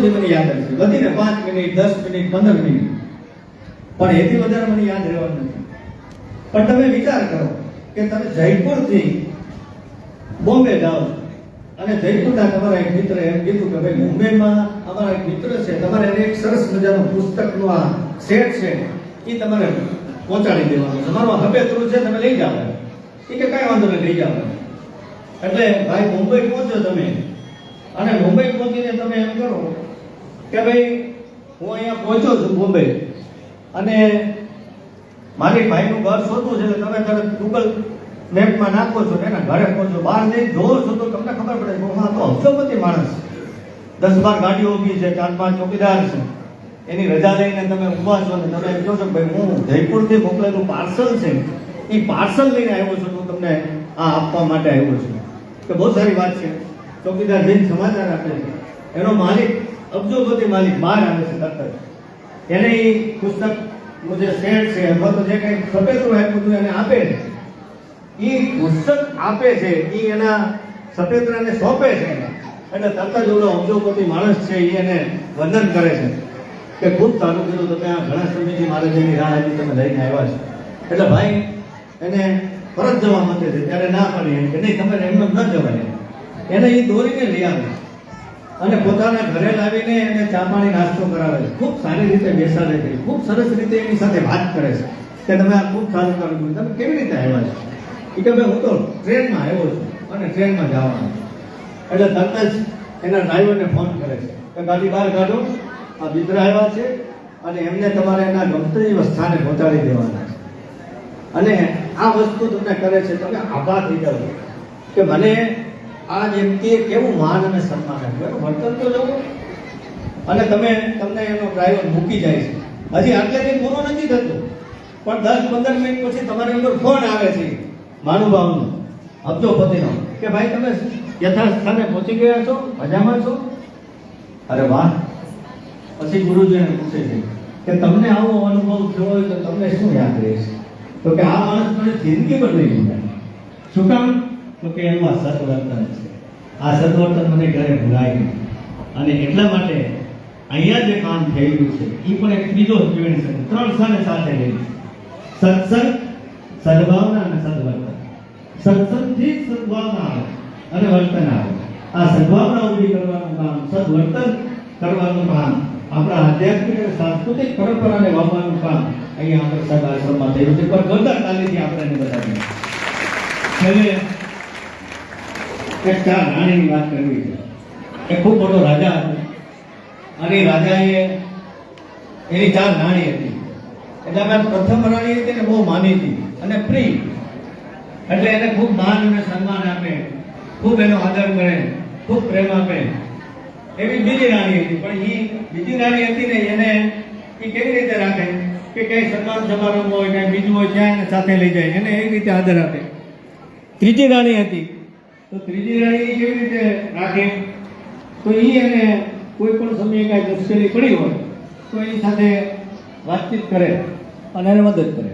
સુધી મને યાદ રહેશે, વધીને 5 મિનિટ, 10 મિનિટ, 15 મિનિટ, પણ એથી વધારે મને યાદ રહેવાનું નથી. પણ તમે વિચાર કરો કે તમે જયપુરથી બોમ્બે જાઓ અને જયપુરના તમારા એક મિત્ર એમ કીધું કે ભાઈ મુંબઈમાં અમારા એક મિત્ર છે, તમારે એને એક સરસ મજાનું પુસ્તકનું આ સેટ છે એ તમારે પહોંચાડી દેવાનું છે, મારો હબે થ્રુ છે, તમે લઈ જાઓ. એ કે કાંઈ વાંધો નહીં, લઈ જાઓ. એટલે ભાઈ મુંબઈ પહોંચો તમે, અને મુંબઈ પહોંચીને તમે એમ કરો કે ભાઈ હું અહીંયા પહોંચ્યો છું બોમ્બે, અને મારી ભાઈનું ઘર શોધવું છે, તમે તરત ગૂગલ મેપમાં નાખો છો ને એના ઘરે પહોંચો, બહાર જઈને જોવો છો તો તમને ખબર પડે કે હા તો અબજોપતિ માણસ, 10-12 ગાડીઓ ઊભી છે, 4-5 ચોકીદાર છે, એની રજા લઈને તમે ઊભા છો ને તમે એમ કહો છો કે ભાઈ હું જયપુરથી મોકલેલું પાર્સલ છે એ પાર્સલ લઈને આવ્યો છું, હું તમને આ આપવા માટે આવ્યો છું. કે બહુ સારી વાત છે. ચોકીદાર જઈને સમાચાર આપે છે, એનો માલિક અબજોપતિ માલિક બહાર આવે છે તરત જ, એને એ પુસ્તકનું જે સેટ છે અથવા તો જે કંઈ સફેદું આપ્યું હતું એને આપે છે, એ પુસ્તક આપે છે, એ એના સફેદરાને સોંપે છે, એટલે તરત જ ઓલો અબજોપતિ માણસ છે એ એને વંદન કરે છે કે ખૂબ સારું કીધું, તમે આ ઘણા સમયથી મારે જેની રાહ હતી તમે લઈને આવ્યા છો. એટલે ભાઈ એને પરત જવા માંગે છે, ત્યારે ના પાડી કે નહીં તમે એમને ન જવાય, એને એ દોરીને લઈ આવે અને પોતાના ઘરે લાવીને એને ચા પાણી નાસ્તો કરાવે છે, ખૂબ સારી રીતે બેસાડે છે, ખૂબ સરસ રીતે એની સાથે વાત કરે છે કે તમે આ ખૂબ સારું કર્યું, તમે કેવી રીતે આવ્યા છો? એ કે ભાઈ હું તો ટ્રેનમાં આવ્યો છું અને ટ્રેનમાં જવાનું. એટલે તરત જ એના ડ્રાઈવરને ફોન કરે છે કે ગાડી બહાર કાઢો, આ મિત્ર આવ્યા છે અને એમને તમારે એના ગંતવ્ય સ્થાને પહોંચાડી દેવાના છે, અને આ વસ્તુ તમને કરે છે, તમે આભાર થઈ જાવ કે મને આ વ્યક્તિએ કેવું માન અને સન્માન આપ્યું, એનું વર્તન તો જવું. અને તમને એનો ડ્રાઈવર મૂકી જાય છે, હજી આટલેથી પૂરું નથી થતું, પણ 10-15 મિનિટ પછી તમારી અંદર ફોન આવે છે મહાનુભાવનો, અબજોપતિનો, કે ભાઈ તમે યથાસ્થાને પહોંચી ગયા છો, મજામાં છો? અરે વાહ. પછી ગુરુજીને પૂછે છે કે તમને આવો અનુભવ થયો હોય તો તમને શું યાદ રહેશે? તો કે આ માણસ મને જિંદગી બદલી દીધી. શું કામ? તો કે એનું આ સદવર્તન છે, આ સદવર્તન મને ક્યારે ભૂલાય નહીં, અને એટલા માટે અહીંયા જે કામ થઈ રહ્યું છે એ પણ એક બીજો ઇવેન્ટ છે, 3 સ્થાને સાથે લઈ સત્સંગ, સદભાવના અને સદવર્તન. સત્સંગથી સદભાવના આવે અને વર્તન આવે. આ સદભાવના ઊભી કરવાનું કામ, સદવર્તન કરવાનું કામ, આપણા આધ્યાત્મિક અને સાંસ્કૃતિક પરંપરાને વાપરવાનું કામ અહીંયા આપણે સદ આશ્રમમાં થયું છે. પણ જોરદાર તાલીથી આપણે બતાવીએ. છેલ્લે એક 4 રાણીની વાત કરવી છે. એ ખૂબ મોટો રાજા હતો અને રાજાએ એની 4 રાણી હતી. એટલે અમે પ્રથમ રાણી હતી ને બહુ માની હતી અને પ્રિય, એટલે એને ખૂબ માન અને સન્માન આપે, ખૂબ એનો આદર કરે, ખૂબ પ્રેમ આપે. એવી બીજી રાણી હતી, પણ એ બીજી રાણી હતી ને એને એ કેવી રીતે રાખે કે કઈ સન્માન સમારંભ હોય, કઈ બીજું હોય ત્યાં એને સાથે લઈ જાય, એને એવી રીતે આદર આપે. ત્રીજી રાણી હતી, તો ત્રીજી રાણી કેવી રીતે રાખે? તો એ એને કોઈ પણ સમયે કાંઈ મુશ્કેલી પડી હોય તો એની સાથે વાતચીત કરે અને એને મદદ કરે,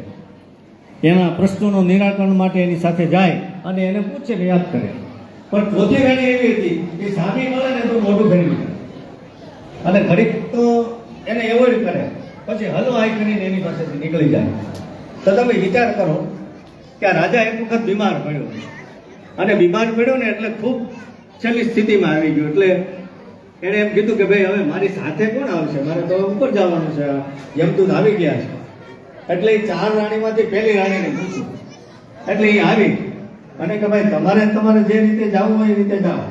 એના પ્રશ્નોનો નિરાકરણ માટે એની સાથે જાય અને એને પૂછે ને યાદ કરે. પણ ચોથી રાણી એવી હતી કે સામી મળે ને તો મોઢું ફેરવી દે અને ઘડીક તો એને એવોઇડ કરે, પછી હલો હાય કરીને એની પાસેથી નીકળી જાય. તો તમે વિચાર કરો કે આ રાજા એક વખત બીમાર પડ્યો, અને બીમાર પડ્યો ને એટલે ખૂબ છેલ્લી સ્થિતિમાં આવી ગયો. એટલે એણે એમ કીધું કે ભાઈ હવે મારી સાથે કોણ આવશે, મારે તો ઉપર જવાનું છે, યમદૂત આવી ગયા છે. એટલે એ 4 રાણીમાંથી પહેલી રાણીને પૂછ્યું, એટલે એ આવી અને કે ભાઈ તમારે જે રીતે જવું હોય એ રીતે જાઓ,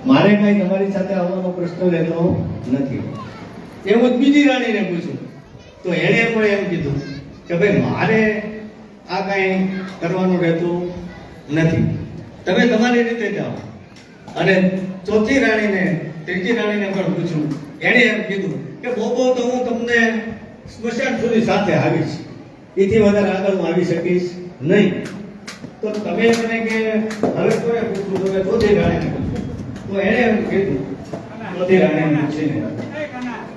મારે કઈ તમારી સાથે આવવાનો પ્રશ્ન રહેતો નથી. એવું જ બીજી રાણીને પૂછ્યું, તો એણે પણ એમ કીધું કે ભાઈ મારે આ કાંઈ કરવાનું રહેતું નથી, તમે તમારી રીતે જાઓ. અને ચોથી રાણીને, ત્રીજી રાણીને પણ પૂછ્યું, એણે એમ કીધું કે બહુ તો હું તમને સ્મશાન સુધી સાથે આવીશ, એથી વધારે આગળ હું આવી શકીશ નહીં. તો તમે મને કે હવે કોને પૂછવું? તમે ચોથી રાણીને પૂછ્યું. તો એણે એમ કીધું, ચોથી રાણીને પૂછીને,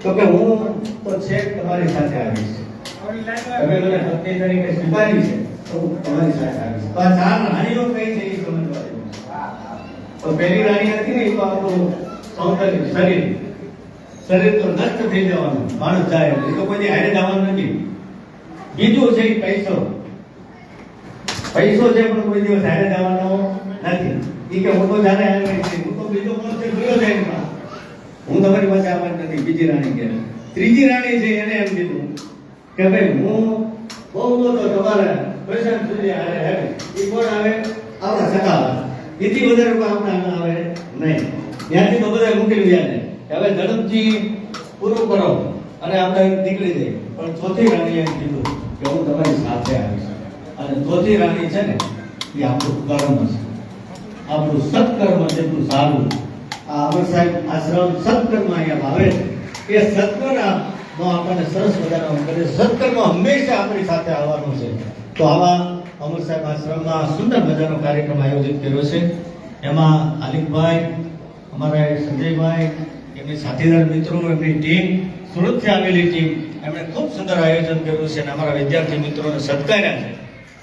તો કે હું તો છેક તમારી સાથે આવીશ, તમે મને પત્ની તરીકે સ્વીકારી છે તો હું તમારી સાથે આવીશ. તો આ 4 રાણીઓ કઈ છે એ સમજવા જેવું. તો પહેલી રાણી હતી ને એ તો આપણું સૌંદર્ય, શરીર, શરીર તો નષ્ટ થઈ જવાનું, માણસ જાય એટલે. એ તો કોઈ હારે જવાનું નથી. બીજું છે ઈ પૈસો છે પણ કોઈ દિવસ હારે જવાનો નથી. ઈ કે હું તો જાણે આવ્યો છે, હું તો બીજો કોણ છે ગયો જાય એમાં, હું તમારી પાસે આવવાની નથી. બીજી રાણી કે ત્રીજી રાણી છે એને એમ કીધું કે ભાઈ હું બહુ તો તમારે પૈસા સુધી હારે આવે. ઈ કોણ આવે? આપણા સગાવાળા. એથી વધારે કોઈ આપણા આવે નહીં. ત્યાંથી તો બધા મૂકી ગયા છે. હવે ઝડપથી પૂરું કરો અને આપણે નીકળી જઈએ. પણ ચોથી રાણીએ એમ કીધું કે હું તમારી સાથે આવીશ. અને ચોથી રાણી છે ને એ આપણું કર્મ છે, આપણું સત્કર્મ જેટલું સારું. આ અમર સાહેબ આશ્રમ સત્કર્મ અહીંયા આવે છે. એ સત્કર્મ આપણને સરસ મજાનો કરે. સત્કર્મ હંમેશા આપણી સાથે આવવાનું છે. તો આવા અમર સાહેબ આશ્રમમાં સુંદર મજાનો કાર્યક્રમ આયોજિત કર્યો છે. એમાં આલિકભાઈ, અમારા સંજયભાઈ, એમની સાથીદાર મિત્રો, એમની ટીમ, સુરતથી આવેલી ટીમ, એમણે ખૂબ સુંદર આયોજન કર્યું છે અને અમારા વિદ્યાર્થી મિત્રોને સત્કાર્યા છે.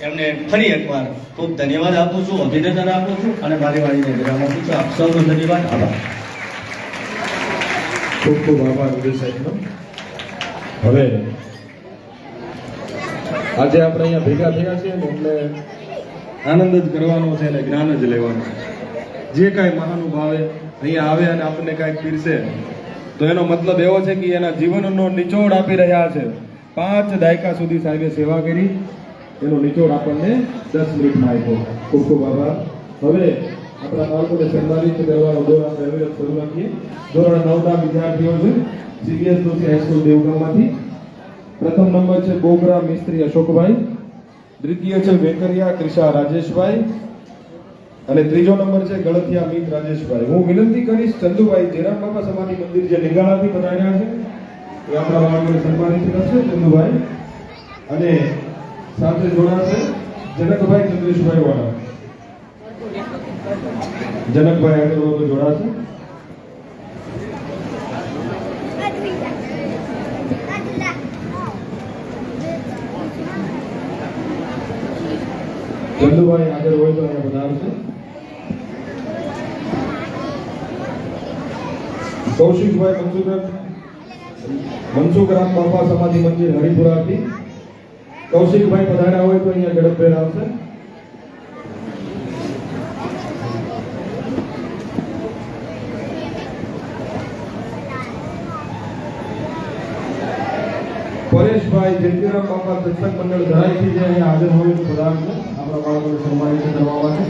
એમને ફરી એકવાર ખૂબ ધન્યવાદ આપું છું, અભિનંદન આપું છું અને મારી વાણીને વિરામ આપું છું. આપ સૌનો ધન્યવાદ, આભાર. ખૂબ ખૂબ આભાર ઉદય સાહેબનો. હવે આજે આપણે અહીંયા ભેગા થયા છીએ ને એટલે આનંદ જ કરવાનો છે અને જ્ઞાન જ લેવાનું છે. જે કાંઈ મહાનુભાવે અહીંયા આવે અને આપણને કાંઈક પીરસે તો એનો મતલબ એવો છે કે એના જીવનનો નિચોડ આપી રહ્યા છે. 5 દાયકા સુધી સાહેબે સેવા કરી, એનો નિચોડ આપણને 10 મિનિટમાં આપ્યો. ખૂબ ખૂબ આભાર. હવે આપણા બાળકોને સન્માનિત કરવાનો દોર આપણે અવિરત શરૂ રાખીએ. ધોરણ 9ના વિદ્યાર્થીઓ છે CBS દોશી હાઈસ્કૂલ દેવગામમાંથી. પ્રથમ નંબર છે બોગરા મિસ્ત્રી અશોકભાઈ, દ્વિતીય છે વેકરિયા ક્રિશા રાજેશભાઈ અને ત્રીજો નંબર છે ગળથિયા મીત રાજેશભાઈ. હું વિનંતી કરીશ ચંદુભાઈ જેરામ બાપા સમાધિ મંદિર જે લિંગાણાથી પધાર્યા છે એ આપણા બાળકોને સન્માનિત કરશે ચંદુભાઈ. અને સાથે જોડાશે જનકભાઈ ચંદ્રેશભાઈ વાળા. જનકભાઈ આગળ જોડાશે. ચંદુભાઈ આગળ હોય તો અહીંયા વધારશે. કૌશિકભાઈ મનસુખરામ બાપા સમાધિ મંદિર હરિપુરાથી. કૌશિકભાઈ પધાર્યા હોય તો અહીંયા ઝડપભેર આવશે. પરેશભાઈ જયંતિરામ બાપા સત્સંગ મંડળ ધરાઈથી જે અહીંયા હાજર હોય તો પધારશે આપણા બાળકોને સન્માનિત કરવા માટે.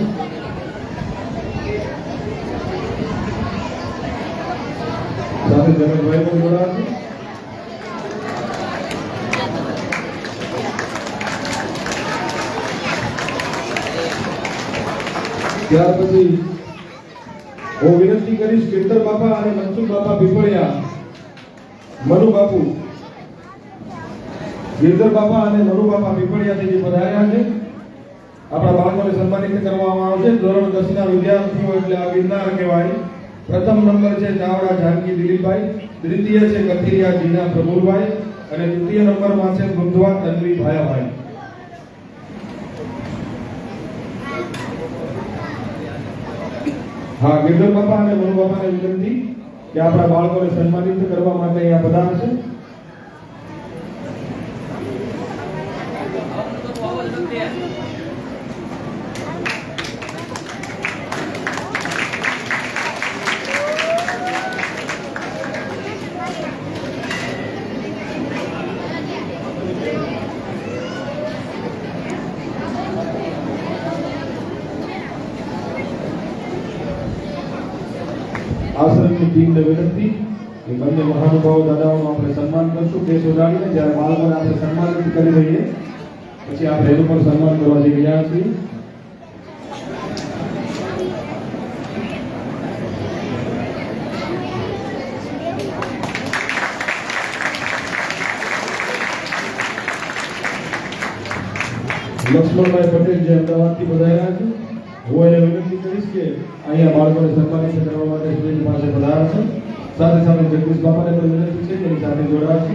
સાથે જનકભાઈ પણ જોડાશે. ત્યાર પછી હું વિનંતી કરીશ કીર્તન બાપા અને મનસુખ બાપા પીપળિયા, મનુ બાપુ ગિરધર બાપા અને મનુ બાપા પીપળિયાથી જે પધાર્યા છે આપણા બાળકોને સન્માનિત કરવામાં આવશે. ધોરણ 10ના વિદ્યાર્થીઓ એટલે આ ગિરનાર કહેવાય. પ્રથમ નંબર છે ચાવડા જાનકી દિલીપભાઈ, દ્વિતીય છે કથિરિયા જીના પ્રભુભાઈ અને તૃતીય નંબરમાં છે ગુંદવા તન્વી ભાયાભાઈ. હા, ગિરધર બાપા અને મનુ બાપાને વિનંતી કે આપણા બાળકોને સન્માનિત કરવા માટે અહીંયા પધારશે. આશ્રમની ટીમને વિનંતી કે બંને મહાનુભાવો દાદાઓનું આપણે સન્માન કરશું. કેસ ઉડાડીને જ્યારે બાળકોને આપણે સન્માનિત કરી દઈએ પછી આપણે એનું પણ સન્માન કરવા જઈ રહ્યા છીએ. લક્ષ્મણભાઈ પટેલ જે અમદાવાદથી પધાર્યા છે, હું એને વિનંતી કરીશ કે અહીંયા બાળકોને સન્માનિત કરવા માટે સ્ટેજ પાસે પધારશે. સાથે સાથે જગદીશ બાપાને પણ વિનંતી છે કે એની સાથે જોડાશે.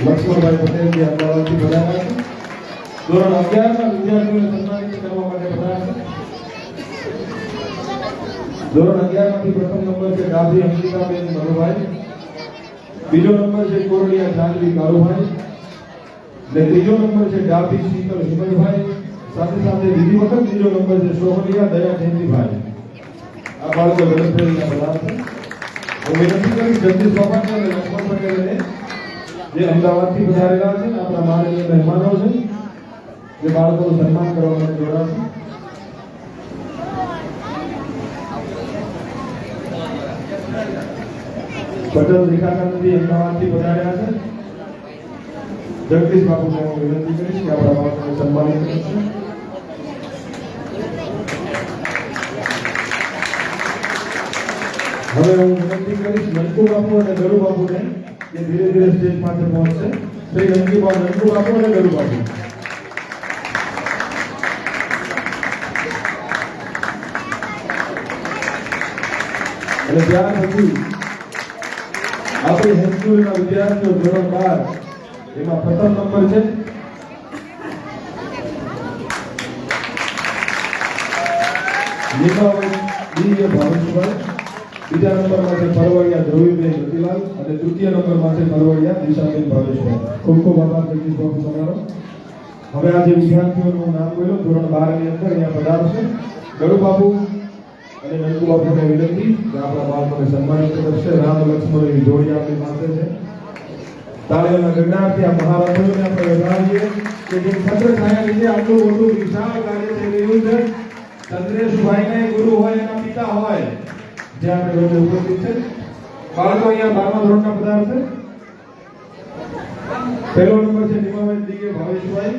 લક્ષ્મણભાઈ પટેલ જે અમદાવાદથી પધાર્યા છે. ધોરણ 11 ના વિદ્યાર્થીઓને સન્માનિત કરવા માટે પધાર્યા છે. ધોરણ 11 માંથી પ્રથમ નંબર છે ડાભી અંકિતાબેન મનુભાઈ, બીજો નંબર છે કોરડિયા જાનવી કારુભાઈ, ને ત્રીજો નંબર છે ડાભી શીતલ હિમલભાઈ, સાથે સાથે બીજી વખત ત્રીજો નંબર છે સોહલિયા દયા જયંતિભાઈ. આ બાળકો ગણતરીના પધાર્યા છે. હું વિનંતી કરીશ જગદીશ બાપાને અને લક્ષ્મણ પટેલને જે અમદાવાદથી પધારેલા છે, આપણા માનનીય મહેમાનો છે, જે બાળકોનું સન્માન કરવા માટે જોડાશે. પટેલ રેખાકાંતજી અમદાવાદથી પધાર્યા છે. જગદીશ બાપુને હું વિનંતી કરીશ કે આપણા બાળકોને સન્માનિત કરશે. હવે હું વિનંતી કરીશ નંદુ બાપુ અને ગરુ બાપુને કે ધીરે ધીરે સ્ટેજ પાસે પહોંચશે. શ્રી નંદુ બાપુ અને ગરુ બાપુ. અને ત્યાર પછી આપણી હાઈસ્કૂલના વિદ્યાર્થીઓ ધોરણ 12 એમાં પ્રથમ નંબર છે નીમાવતી ભાવેશભાઈ, બીજા નંબરમાં છે પરવળિયા ધ્રુવીબેન રતિલાલ અને તૃતીય નંબરમાં છે પરવળિયા દિશાબેન ભાવેશભાઈ. ખૂબ ખૂબ આભાર જગદીશ બાપુ તમારો. હવે આ જે વિદ્યાર્થીઓનું નામ બોલ્યો ધોરણ 12 ની અંદર અહીંયા પધારશે. ગરુ બાપુ અને નંદુ બાપુને વિનંતી કે આપણા બાળકોને સન્માનિત કરશે. રામ લક્ષ્મણની જોડી આપણી પાસે છે. તાળીઓના ગગનાથી આ મહારાજોને આપણે વધાવીએ કે જે છત્ર છાયા નીચે આટલું મોટું વિશાળ કાર્ય થઈ રહ્યું છે. ચંદ્રેશભાઈને ગુરુ હોય એના પિતા હોય જે આપણે વચ્ચે ઉપસ્થિત છે. બાળકો અહીંયા 12મા ધોરણના પધારશે. પહેલો નંબર છે નિમાબેન દીકે ભાવેશભાઈ,